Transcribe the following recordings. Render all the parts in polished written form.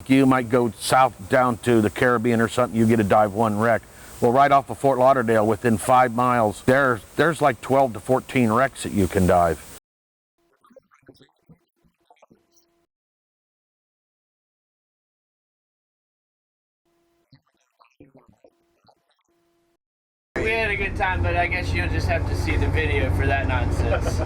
You might go south down to the Caribbean or something, you get a dive one wreck. Well, right off of Fort Lauderdale, within 5 miles, there's like 12 to 14 wrecks that you can dive. We had a good time, but I guess you'll just have to see the video for that nonsense.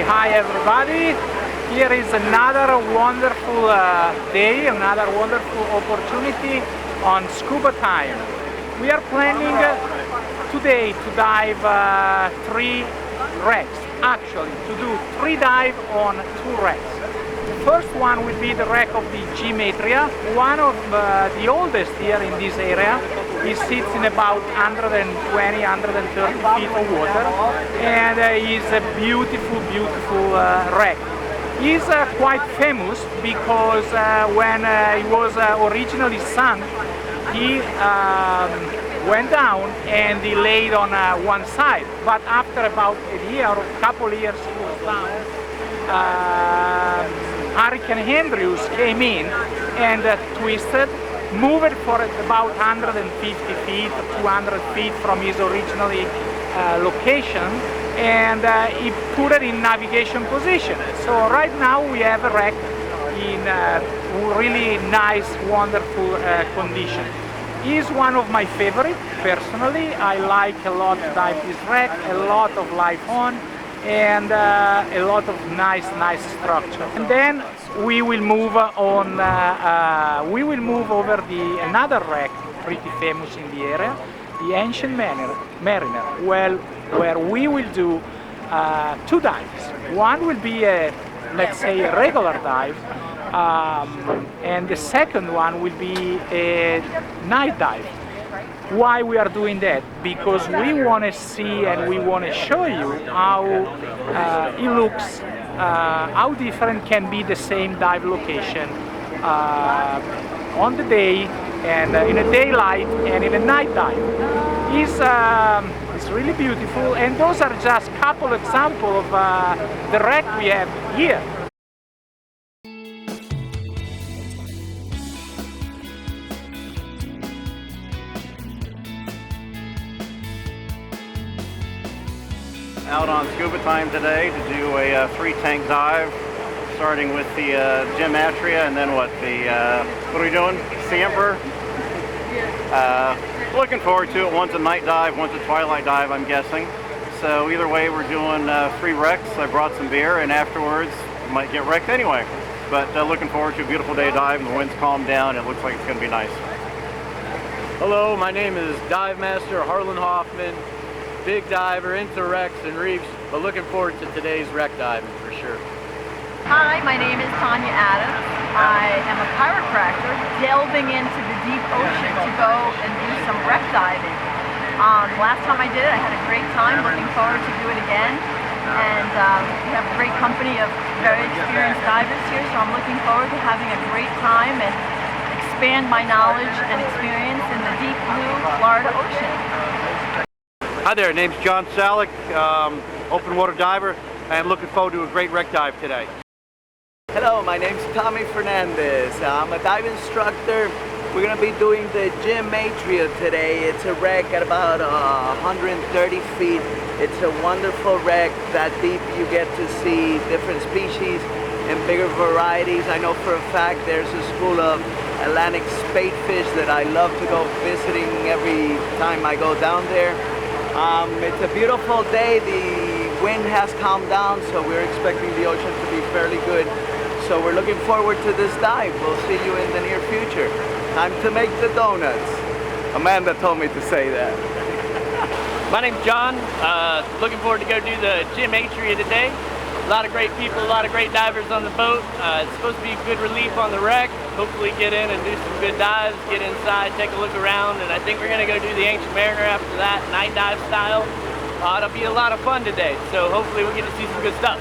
Hi everybody, here is another wonderful day, another wonderful opportunity on Scubatyme. We are planning today to dive 3 wrecks, actually to do 3 dives on 2 wrecks. The first one will be the wreck of the Gematria, one of the oldest here in this area. It sits in about 120, 130 feet of water, and is a beautiful, beautiful wreck. He's quite famous because when he was originally sunk, he went down and he laid on one side. But after about a year or a couple of years he was down, Hurricane Andrews came in and twisted, moved for about 150 feet, 200 feet from his originally location, and he put it in navigation position. So right now we have a wreck in really nice, wonderful condition. He's one of my favorite personally. I like a lot to dive this wreck, a lot of life on, and a lot of nice structure. And then we will move on. We will move over another wreck, pretty famous in the area, the Ancient Mariner. Well, where we will do 2 dives. One will be a, let's say, a regular dive, and the second one will be a night dive. Why we are doing that? Because we want to see and we want to show you how it looks, how different can be the same dive location on the day and in a daylight and in a night dive. It's really beautiful, and those are just a couple examples of the wreck we have here. Out on Scubatyme today to do a 3-tank dive, starting with the Gematria, and then what are we doing? Sea Emperor? Looking forward to it. One's a night dive, one's a twilight dive, I'm guessing. So either way, we're doing 3 wrecks. I brought some beer, and afterwards might get wrecked anyway. But looking forward to a beautiful day dive, and the wind's calmed down. It looks like it's going to be nice. Hello, my name is Dive Master Harlan Hoffman, big diver into wrecks and reefs, but looking forward to today's wreck diving for sure. Hi, my name is Tanya Adams. I am a chiropractor delving into the deep ocean to go and do some wreck diving. Last time I did it, I had a great time, looking forward to do it again. And we have a great company of very experienced divers here, so I'm looking forward to having a great time and expand my knowledge and experience in the deep blue Florida Ocean. Hi there, name's John Salick, open water diver, and looking forward to a great wreck dive today. Hello, my name's Tommy Fernandez. I'm a dive instructor. We're going to be doing the Gematria today. It's a wreck at about 130 feet. It's a wonderful wreck. That deep you get to see different species and bigger varieties. I know for a fact there's a school of Atlantic spadefish that I love to go visiting every time I go down there. It's a beautiful day. The wind has calmed down, so we're expecting the ocean to be fairly good. So we're looking forward to this dive. We'll see you in the near future. Time to make the donuts. Amanda told me to say that. My name's John. Looking forward to go do the Gematria today. A lot of great people, a lot of great divers on the boat. It's supposed to be good relief on the wreck. Hopefully get in and do some good dives, get inside, take a look around, and I think we're gonna go do the Ancient Mariner after that, night dive style. It'll be a lot of fun today, so hopefully we'll get to see some good stuff.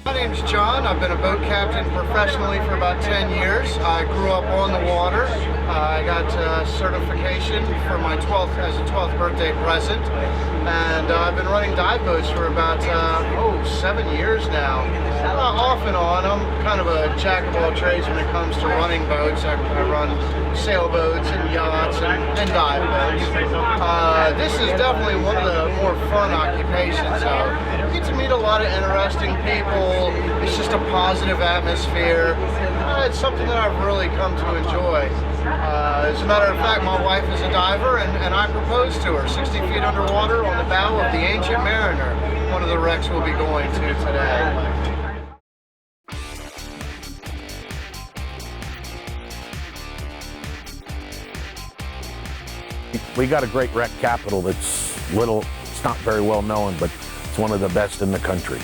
My name's John. I've been a boat captain professionally for about 10 years. I grew up on the water. I got certification for my 12th as a 12th birthday present, and I've been running dive boats for about 7 years now. Off and on. I'm kind of a jack of all trades when it comes to running boats. I run sailboats and yachts and dive boats. This is definitely one of the more fun occupations. You get to meet a lot of interesting people. It's just a positive atmosphere. It's something that I've really come to enjoy. As a matter of fact, my wife is a diver, and I proposed to her 60 feet underwater on the bow of the Ancient Mariner, one of the wrecks we'll be going to today. We got a great wreck capital that's it's not very well known, but it's one of the best in the country.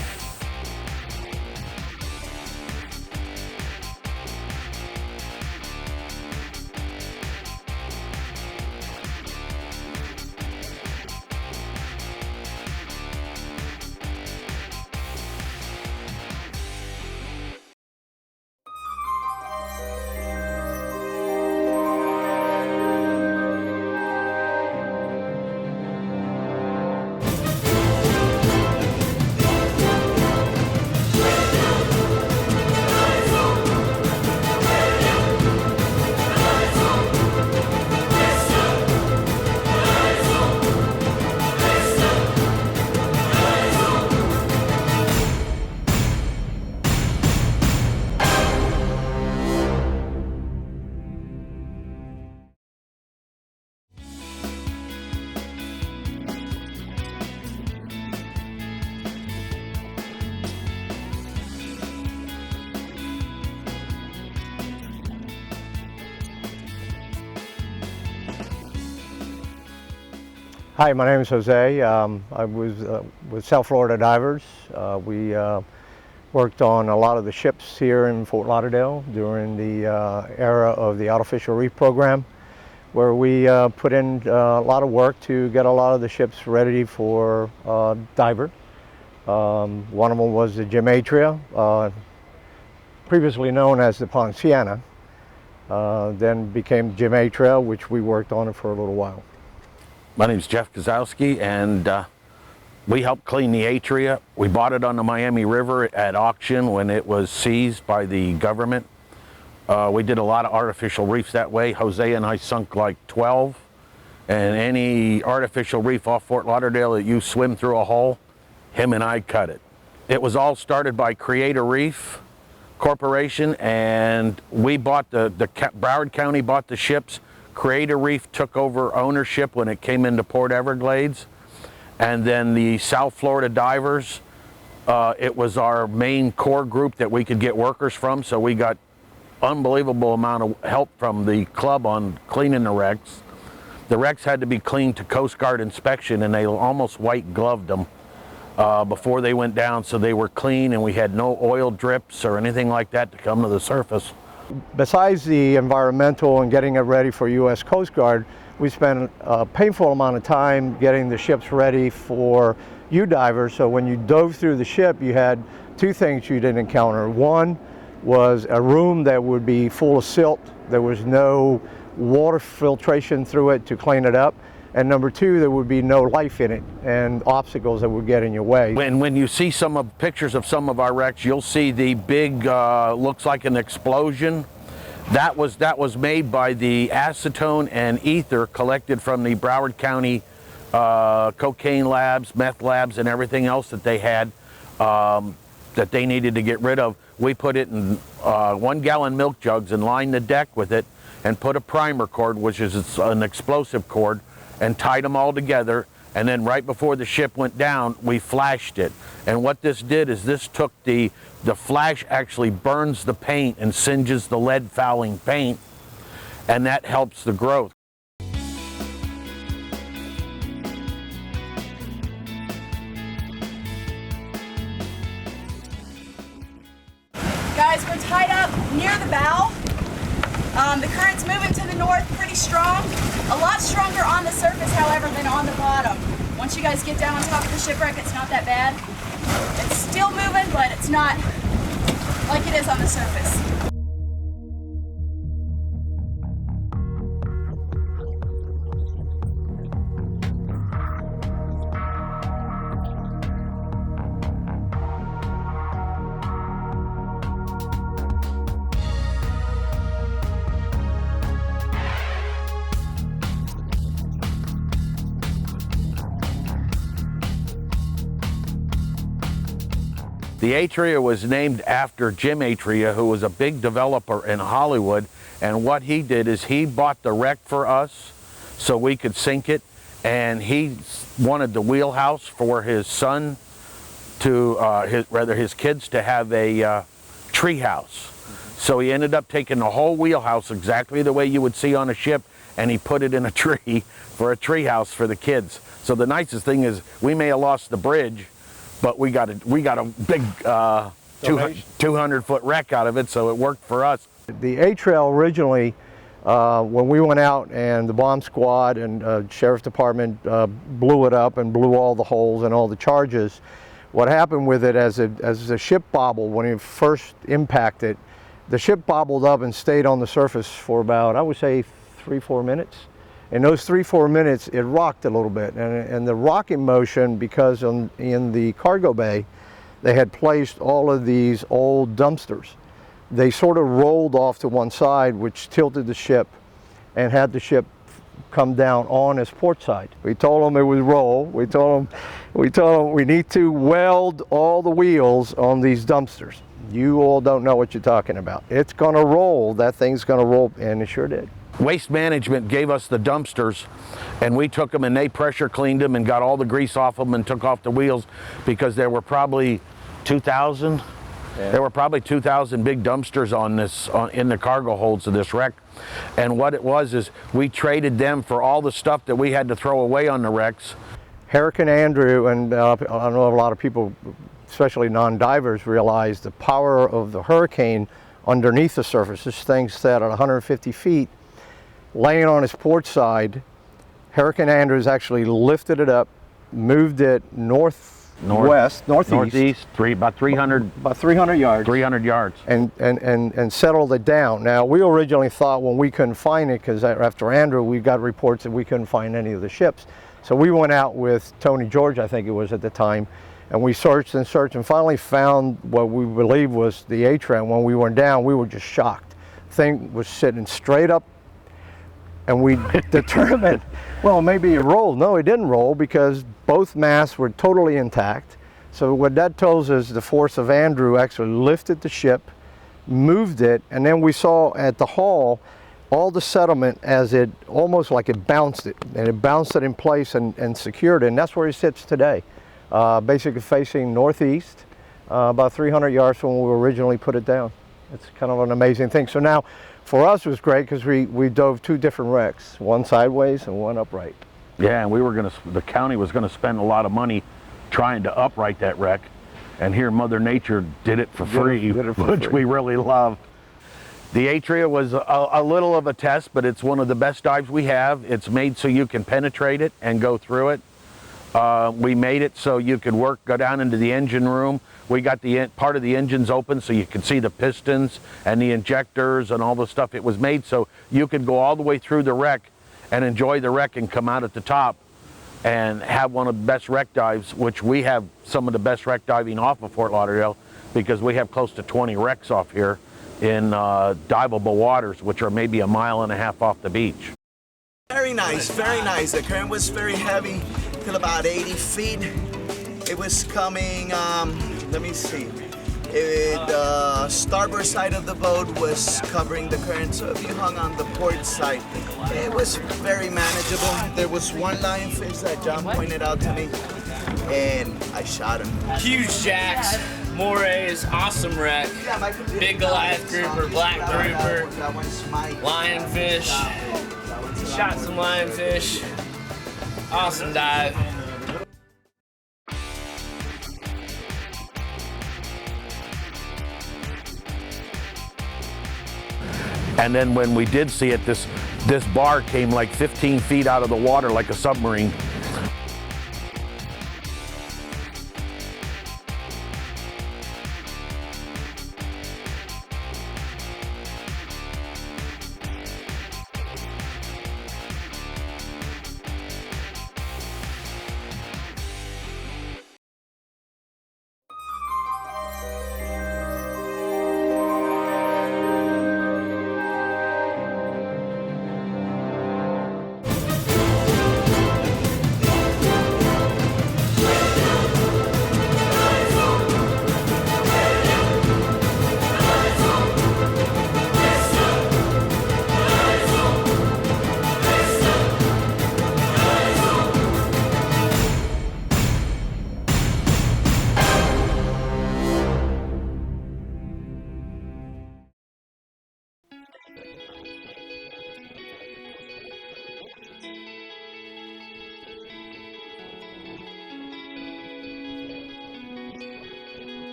Hi, my name is Jose. I was with South Florida Divers. We worked on a lot of the ships here in Fort Lauderdale during the era of the Artificial Reef Program, where we put in a lot of work to get a lot of the ships ready for diver. One of them was the Gematria, previously known as the Ponciana, then became Gematria, which we worked on it for a little while. My name's Jeff Kozowski, and we helped clean the Atria. We bought it on the Miami River at auction when it was seized by the government. We did a lot of artificial reefs that way. Jose and I sunk like 12, and any artificial reef off Fort Lauderdale that you swim through a hole, him and I cut it. It was all started by Creator Reef Corporation, and we bought Broward County bought the ships. Creator Reef took over ownership when it came into Port Everglades, And then the South Florida divers, it was our main core group that we could get workers from, so we got unbelievable amount of help from the club on cleaning the wrecks. The wrecks had to be cleaned to Coast Guard inspection, and they almost white gloved them before they went down, so they were clean and we had no oil drips or anything like that to come to the surface. Besides the environmental and getting it ready for U.S. Coast Guard, we spent a painful amount of time getting the ships ready for you divers. So when you dove through the ship, you had two things you didn't encounter. One was a room that would be full of silt. There was no water filtration through it to clean it up. And number two, there would be no life in it and obstacles that would get in your way. When you see some of pictures of some of our wrecks, you'll see the big, looks like an explosion. That was made by the acetone and ether collected from the Broward County cocaine labs, meth labs, and everything else that they had that they needed to get rid of. We put it in 1 gallon milk jugs and lined the deck with it and put a primer cord, which is an explosive cord, and tied them all together. And then right before the ship went down, we flashed it. And what this did is this took the flash actually burns the paint and singes the lead fouling paint, and that helps the growth. Guys, we're tied up near the bow. The current's moving to the north pretty strong. A lot stronger on the surface, however, than on the bottom. Once you guys get down on top of the shipwreck, it's not that bad. It's still moving, but it's not like it is on the surface. The Atria was named after Gematria, who was a big developer in Hollywood, and what he did is he bought the wreck for us so we could sink it, and he wanted the wheelhouse for his son to, his kids to have a tree house. So he ended up taking the whole wheelhouse exactly the way you would see on a ship, and he put it in a tree for a tree house for the kids. So the nicest thing is we may have lost the bridge, but we got a big 200-foot wreck out of it, so it worked for us. The A-Trail originally, when we went out and the bomb squad and sheriff's department blew it up and blew all the holes and all the charges, what happened with it as the ship bobbled, when it first impacted, the ship bobbled up and stayed on the surface for about, I would say, 3-4 minutes. In those 3-4 minutes, it rocked a little bit, and the rocking motion, because in the cargo bay, they had placed all of these old dumpsters. They sort of rolled off to one side, which tilted the ship and had the ship come down on its port side. We told them it would roll. We told them we need to weld all the wheels on these dumpsters. You all don't know what you're talking about. It's gonna roll, that thing's gonna roll, and it sure did. Waste Management gave us the dumpsters, and we took them and they pressure cleaned them and got all the grease off them and took off the wheels, because there were probably 2,000. Yeah. There were probably 2,000 big dumpsters on this, in the cargo holds of this wreck. And what it was is we traded them for all the stuff that we had to throw away on the wrecks. Hurricane Andrew, and I know a lot of people, especially non-divers, realize the power of the hurricane underneath the surface. This thing sat at 150 feet. Laying on its port side, Hurricane Andrews actually lifted it up, moved it northeast, about 300 yards. 300 yards. And settled it down. Now, we originally thought when we couldn't find it, because after Andrew, we got reports that we couldn't find any of the ships. So we went out with Tony George, I think it was at the time, and we searched and searched and finally found what we believe was the A-Train. When we went down, we were just shocked. The thing was sitting straight up, and we determined, well, maybe it rolled. No, it didn't roll, because both masts were totally intact. So what that tells us, the force of Andrew actually lifted the ship, moved it, and then we saw at the hull all the settlement as it, almost like it bounced it, and it bounced it in place and secured it, and that's where it sits today. Basically facing northeast, about 300 yards from where we originally put it down. It's kind of an amazing thing. So now, for us it was great because we dove 2 different wrecks, one sideways and one upright. Yeah, and the county was gonna spend a lot of money trying to upright that wreck, and here Mother Nature did it for free, which we really love. The Atria was a little of a test, but it's one of the best dives we have. It's made so you can penetrate it and go through it. We made it so you could go down into the engine room. We got part of the engines open so you could see the pistons and the injectors and all the stuff. It was made so you could go all the way through the wreck and enjoy the wreck and come out at the top and have one of the best wreck dives, which we have some of the best wreck diving off of Fort Lauderdale, because we have close to 20 wrecks off here in diveable waters, which are maybe 1.5 miles off the beach. Very nice, very nice. The current was very heavy, till about 80 feet. It was coming, let me see. The starboard side of the boat was covering the current, so if you hung on the port side, it was very manageable. There was one lionfish that John pointed out to me, and I shot him. Huge jacks, morays, awesome wreck, big Goliath grouper, black grouper, lionfish, shot some lionfish, awesome dive. And then when we did see it, this bar came like 15 feet out of the water like a submarine.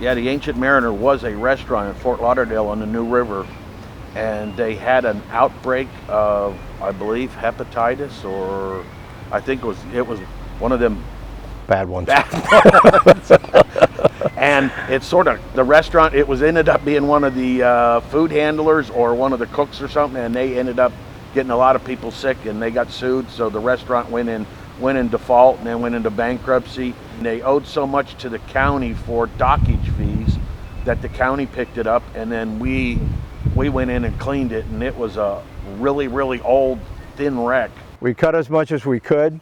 Yeah, the Ancient Mariner was a restaurant in Fort Lauderdale on the New River, and they had an outbreak of, I believe, hepatitis, or I think it was one of them Bad ones. And it's sort of, the restaurant, ended up being one of the food handlers or one of the cooks or something, and they ended up getting a lot of people sick, and they got sued, so the restaurant went in default and then went into bankruptcy. And they owed so much to the county for dockage fees that the county picked it up, and then we went in and cleaned it, and it was a really, really old, thin wreck. We cut as much as we could.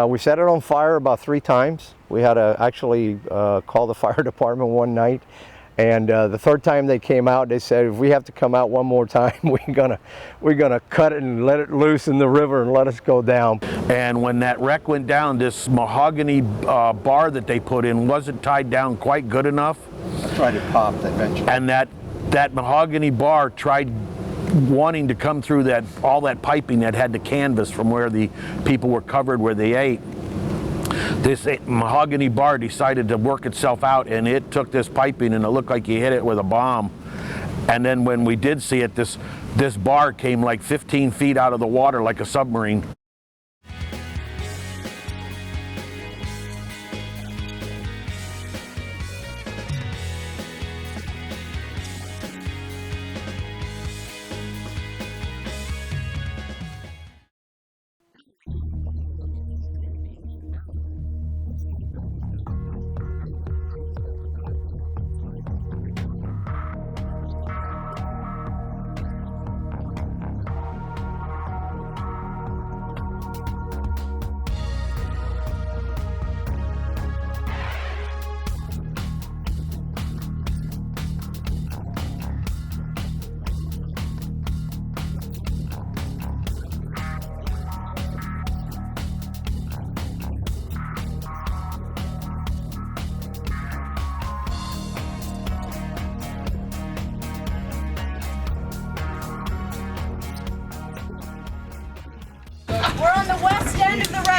We set it on fire about 3 times. We had to actually call the fire department one night, and the 3rd time they came out, they said, if we have to come out one more time, we're gonna cut it and let it loose in the river and let us go down. And when that wreck went down, this mahogany bar that they put in wasn't tied down quite good enough. That's right, it popped eventually. And that mahogany bar tried wanting to come through all that piping that had the canvas from where the people were covered where they ate. This mahogany bar decided to work itself out, and it took this piping, and it looked like you hit it with a bomb. And then when we did see it, this bar came like 15 feet out of the water like a submarine.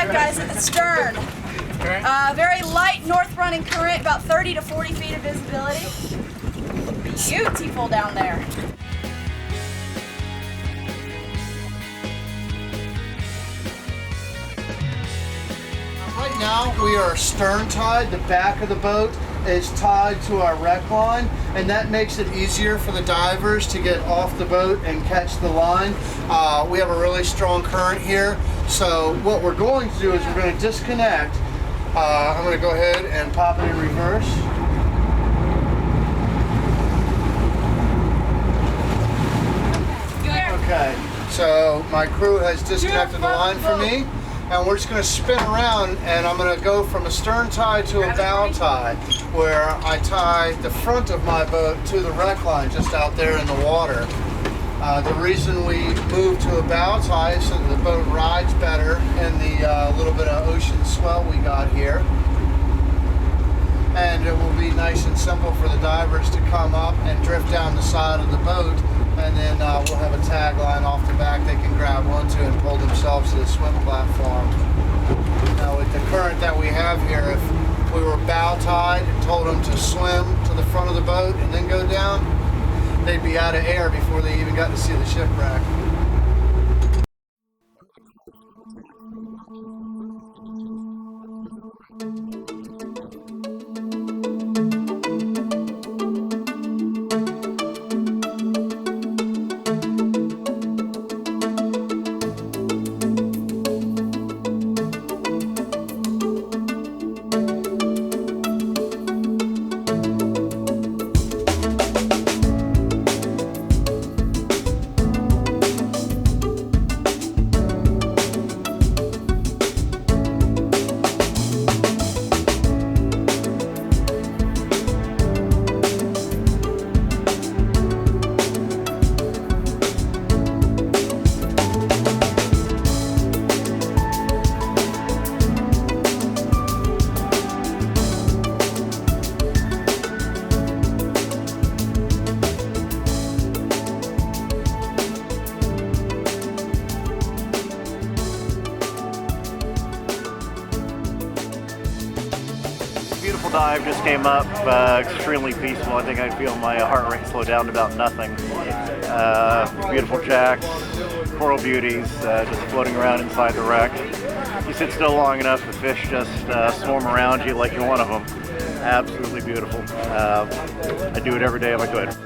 dive, guys, at the stern. Very light north running current, about 30 to 40 feet of visibility. Beautiful down there. Right now we are stern tied. The back of the boat is tied to our wreck line, and that makes it easier for the divers to get off the boat and catch the line. We have a really strong current here, so what we're going to do is we're going to disconnect. I'm going to go ahead and pop it in reverse. Okay, so my crew has disconnected the line for me, and we're just going to spin around, and I'm going to go from a stern tie to a bow tie, where I tie the front of my boat to the wreck line just out there in the water. The reason we move to a bow tie is so that the boat rides better in the little bit of ocean swell we got here. And it will be nice and simple for the divers to come up and drift down the side of the boat, and then we'll have a tag line off the back they can grab onto and pull themselves to the swim platform. Now with the current that we have here, if we were bow tied and told them to swim to the front of the boat and then go down, they'd be out of air before they even got to see the shipwreck. Dive just came up, extremely peaceful. I think I'd feel my heart rate slow down to about nothing. Beautiful jacks, coral beauties, just floating around inside the wreck. You sit still long enough, the fish just swarm around you like you're one of them. Absolutely beautiful. I'd do it every day if I could.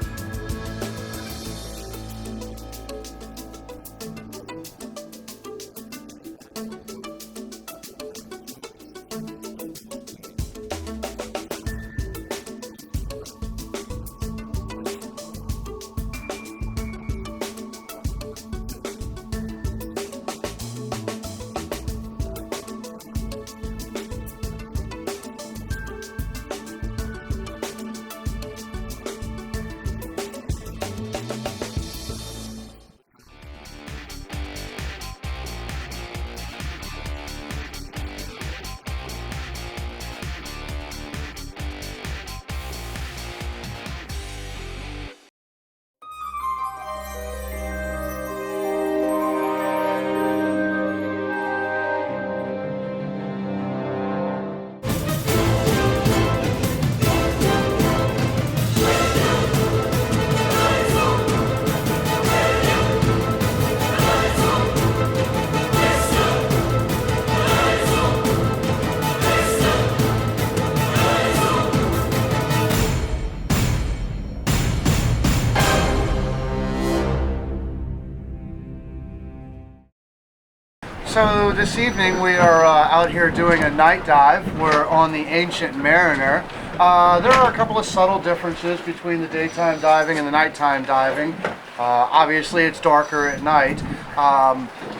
So this evening we are out here doing a night dive. We're on the Ancient Mariner. There are a couple of subtle differences between the daytime diving and the nighttime diving. Obviously it's darker at night.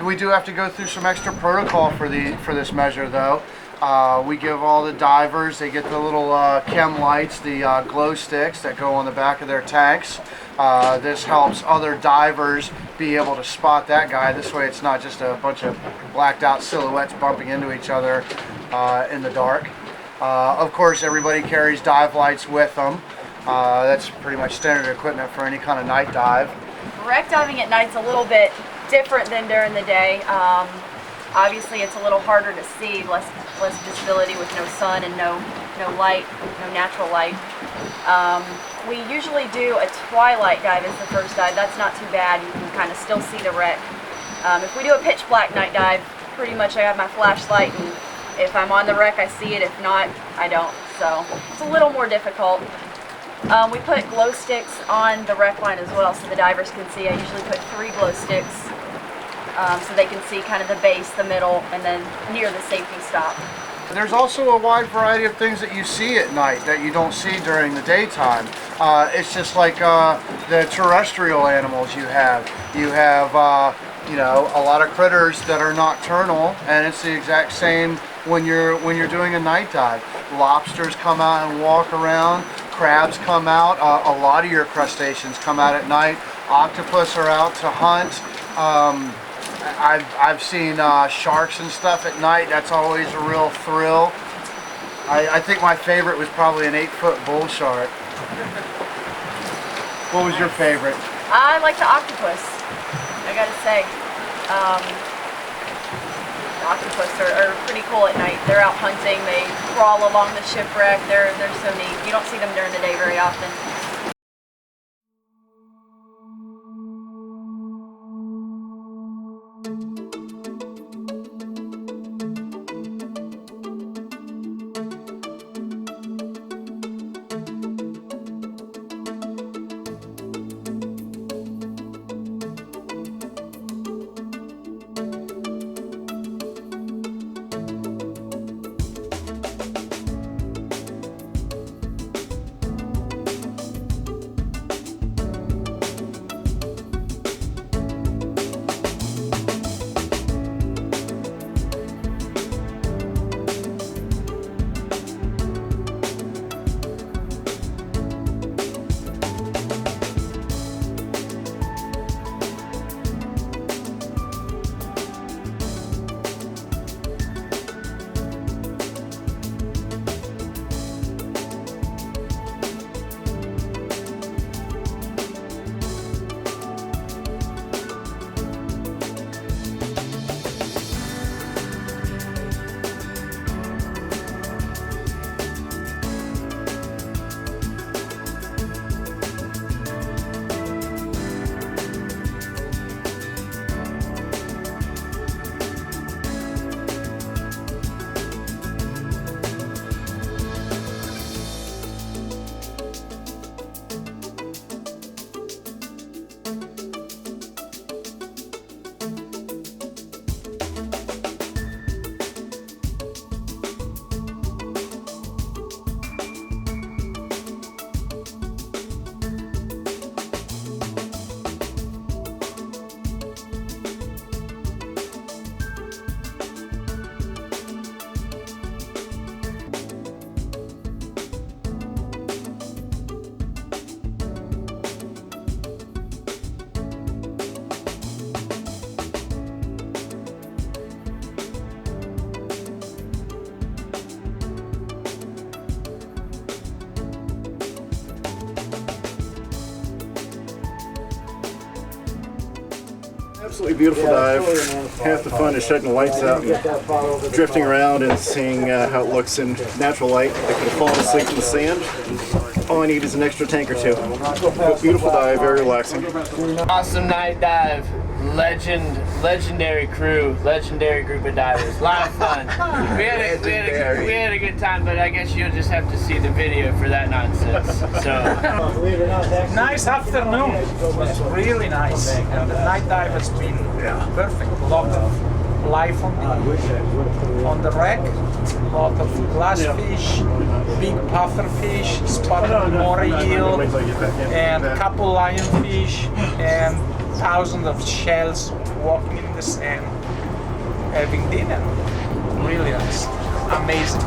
We do have to go through some extra protocol for this measure though. We give all the divers, they get the little chem lights, the glow sticks that go on the back of their tanks. This helps other divers be able to spot that guy. This way it's not just a bunch of blacked out silhouettes bumping into each other in the dark. Of course everybody carries dive lights with them. That's pretty much standard equipment for any kind of night dive. Wreck diving at night's a little bit different than during the day. Obviously, it's a little harder to see, less visibility with no sun and no light, no natural light. We usually do a twilight dive as the first dive. That's not too bad. You can kind of still see the wreck. If we do a pitch black night dive, pretty much I have my flashlight, and if I'm on the wreck, I see it. If not, I don't. So it's a little more difficult. We put glow sticks on the wreck line as well, so the divers can see. I usually put 3 glow sticks so they can see kind of the base, the middle, and then near the safety stop. There's also a wide variety of things that you see at night that you don't see during the daytime. It's just like the terrestrial animals you have. You have you know, a lot of critters that are nocturnal, and it's the exact same when you're doing a night dive. Lobsters come out and walk around. Crabs come out. A lot of your crustaceans come out at night. Octopus are out to hunt. I've seen sharks and stuff at night. That's always a real thrill. I think my favorite was probably an 8-foot bull shark. What was your favorite? I like the octopus, I gotta say. The octopus are pretty cool at night. They're out hunting, they crawl along the shipwreck. They're so neat. You don't see them during the day very often. Absolutely beautiful dive. Half the fun is shutting the lights out and drifting around and seeing how it looks in natural light. I could have fallen asleep in the sand. All I need is an extra tank or 2. But beautiful dive, very relaxing. Awesome night dive. Legendary crew, legendary group of divers. A lot of fun. We had a good time, but I guess you'll just have to see the video for that nonsense. So Nice afternoon. It was really nice. And the night dive has been perfect. A lot of life on the wreck. A lot of glassfish, big pufferfish, spotted moray eel, and a couple lionfish, and thousands of shells walking in the sand, having dinner. Really nice. Amazing.